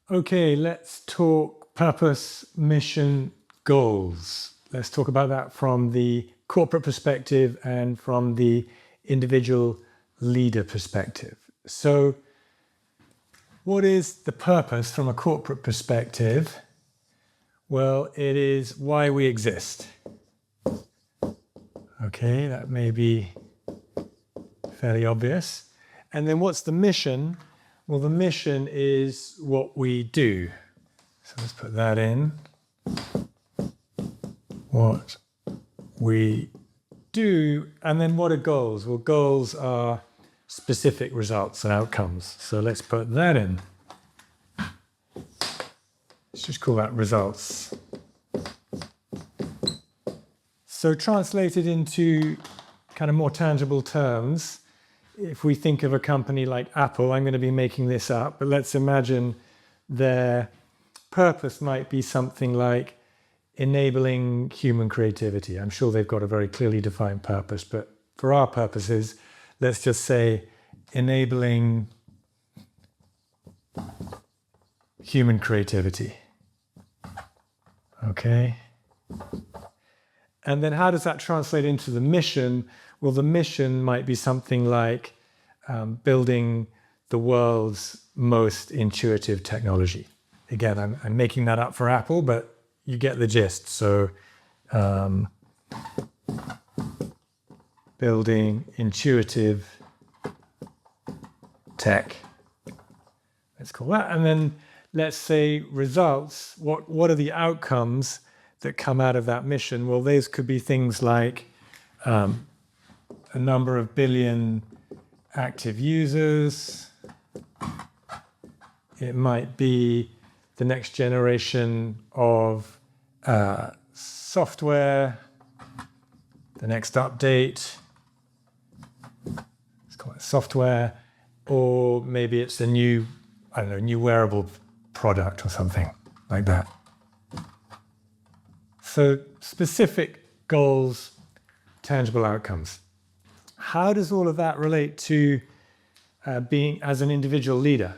Okay, let's talk purpose, mission, goals. Let's talk about that from the corporate perspective and from the individual leader perspective. So, what is the purpose from a corporate perspective? Well, it is why we exist. Okay, that may be fairly obvious. And then what's the mission? Well, the mission is what we do. So let's put that in. What we do. And then what are goals? Well, goals are specific results and outcomes. So let's put that in. Let's just call that results. So translated into kind of more tangible terms, if we think of a company like Apple, I'm going to be making this up, but let's imagine their purpose might be something like enabling human creativity. I'm sure they've got a very clearly defined purpose, but for our purposes, let's just say enabling human creativity. Okay. And then how does that translate into the mission? Well, the mission might be something like building the world's most intuitive technology. Again, I'm making that up for Apple, but you get the gist. So building intuitive tech. Let's call that. And then let's say results. What are the outcomes that come out of that mission? Well, those could be things like a number of billion active users. It might be the next generation of software, the next update. Let's call it software, or maybe it's a new wearable product or something like that. So specific goals, tangible outcomes. How does all of that relate to being as an individual leader?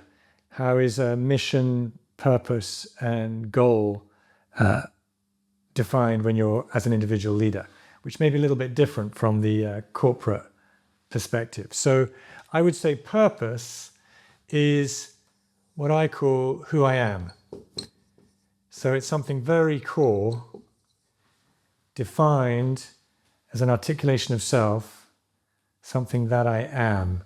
How is a mission, purpose, and goal defined when you're as an individual leader, which may be a little bit different from the corporate perspective. So I would say purpose is what I call who I am. So it's something very core, defined as an articulation of self, something that I am,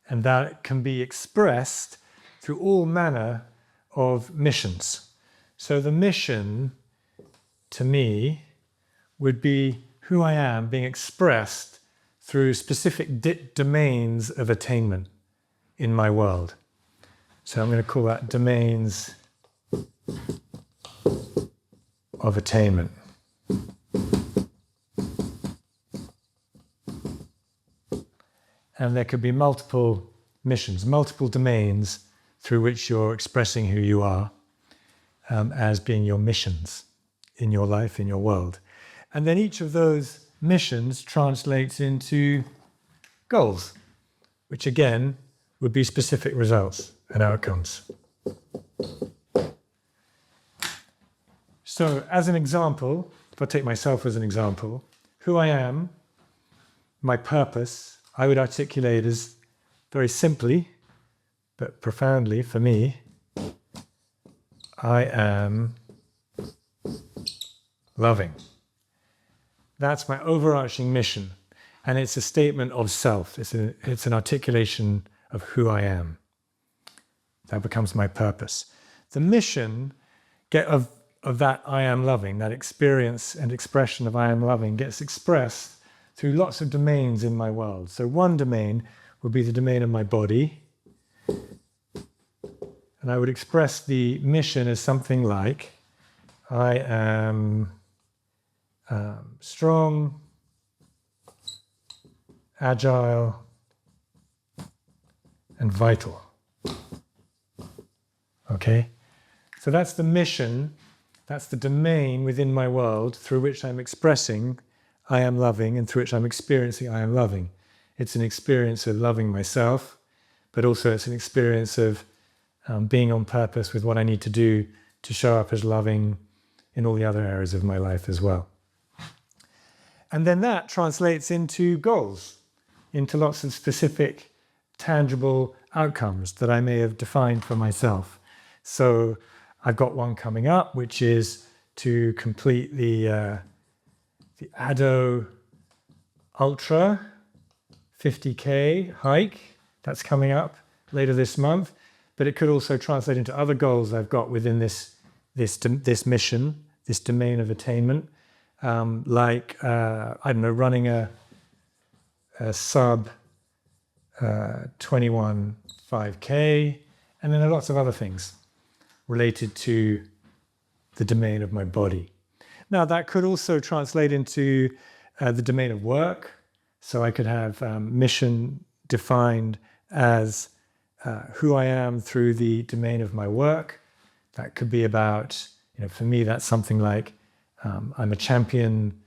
and that can be expressed through all manner of missions. So the mission, to me, would be who I am being expressed through specific domains of attainment in my world. So I'm going to call that domains of attainment. And there could be multiple missions, multiple domains through which you're expressing who you are as being your missions in your life, in your world. And then each of those missions translates into goals, which again would be specific results and outcomes. So as an example, if I take myself as an example, who I am, my purpose, I would articulate as very simply, but profoundly for me, I am loving. That's my overarching mission. And it's a statement of self. It's an articulation of who I am. That becomes my purpose. The mission of that I am loving, that experience and expression of I am loving, gets expressed through lots of domains in my world. So one domain would be the domain of my body. And I would express the mission as something like, I am strong, agile, and vital. Okay? So that's the mission, that's the domain within my world through which I'm expressing I am loving and through which I'm experiencing I am loving. It's an experience of loving myself, but also it's an experience of being on purpose with what I need to do to show up as loving in all the other areas of my life as well. And then that translates into goals, into lots of specific, tangible outcomes that I may have defined for myself. So I've got one coming up, which is to complete the Addo Ultra 50K hike. That's coming up later this month. But it could also translate into other goals I've got within this mission, this domain of attainment, like running a sub 21 5K, and then lots of other things related to the domain of my body. Now that could also translate into the domain of work. So I could have mission defined as who I am through the domain of my work. That could be about, for me, that's something like I'm a champion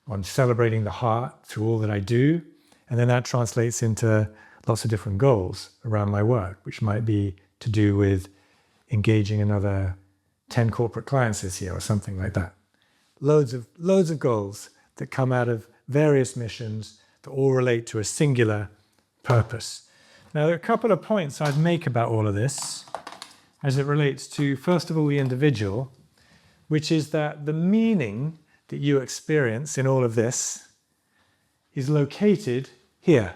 on celebrating the heart through all that I do. And then that translates into lots of different goals around my work, which might be to do with engaging another 10 corporate clients this year or something like that. Loads of goals that come out of various missions that all relate to a singular purpose. Now, there are a couple of points I'd make about all of this as it relates to, first of all, the individual, which is that the meaning that you experience in all of this is located here.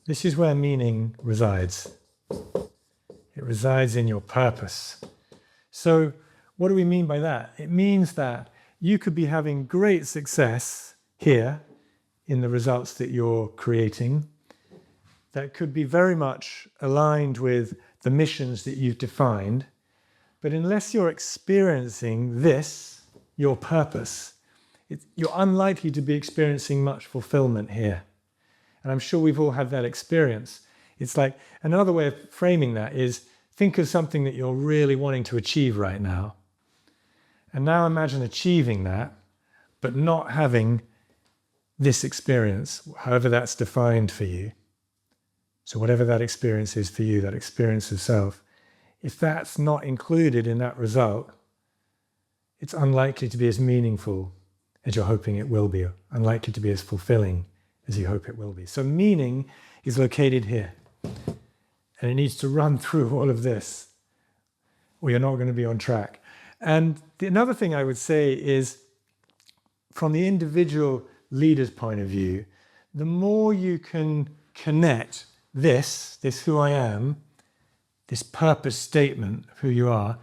This is where meaning resides. It resides in your purpose. So what do we mean by that? It means that you could be having great success here in the results that you're creating that could be very much aligned with the missions that you've defined. But unless you're experiencing this, your purpose, you're unlikely to be experiencing much fulfillment here. And I'm sure we've all had that experience. It's like, another way of framing that is, think of something that you're really wanting to achieve right now. And now imagine achieving that, but not having this experience, however that's defined for you. So whatever that experience is for you, that experience of self, if that's not included in that result, it's unlikely to be as meaningful as you're hoping it will be, unlikely to be as fulfilling as you hope it will be. So meaning is located here. And it needs to run through all of this, or you're not going to be on track. And another thing I would say is, from the individual leader's point of view, the more you can connect this who I am, this purpose statement of who you are,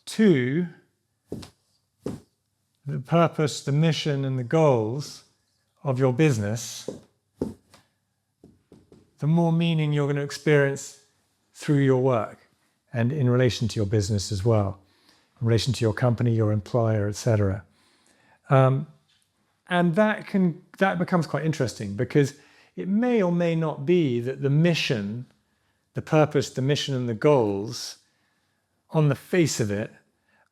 to the purpose, the mission, and the goals of your business, the more meaning you're going to experience through your work and in relation to your business as well, in relation to your company, your employer, etc. And that becomes quite interesting, because it may or may not be that the mission, the purpose, the mission, and the goals, on the face of it,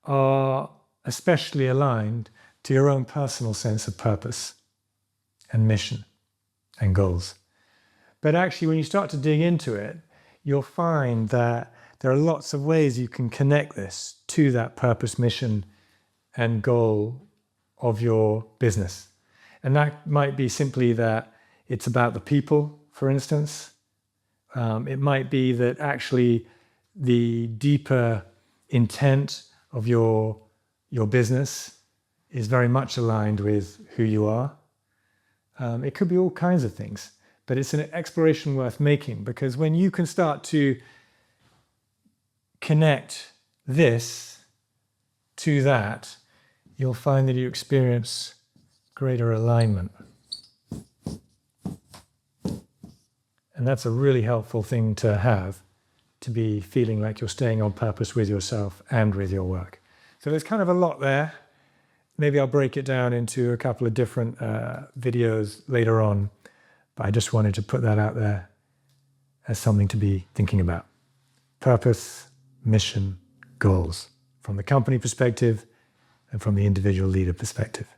are especially aligned to your own personal sense of purpose and mission and goals. But actually, when you start to dig into it, you'll find that there are lots of ways you can connect this to that purpose, mission, and goal of your business. And that might be simply that it's about the people, for instance. It might be that actually the deeper intent of your business is very much aligned with who you are. It could be all kinds of things, but it's an exploration worth making, because when you can start to connect this to that, you'll find that you experience greater alignment. And that's a really helpful thing to have, to be feeling like you're staying on purpose with yourself and with your work. So there's kind of a lot there. Maybe I'll break it down into a couple of different videos later on, but I just wanted to put that out there as something to be thinking about. Purpose, mission, goals, from the company perspective and from the individual leader perspective.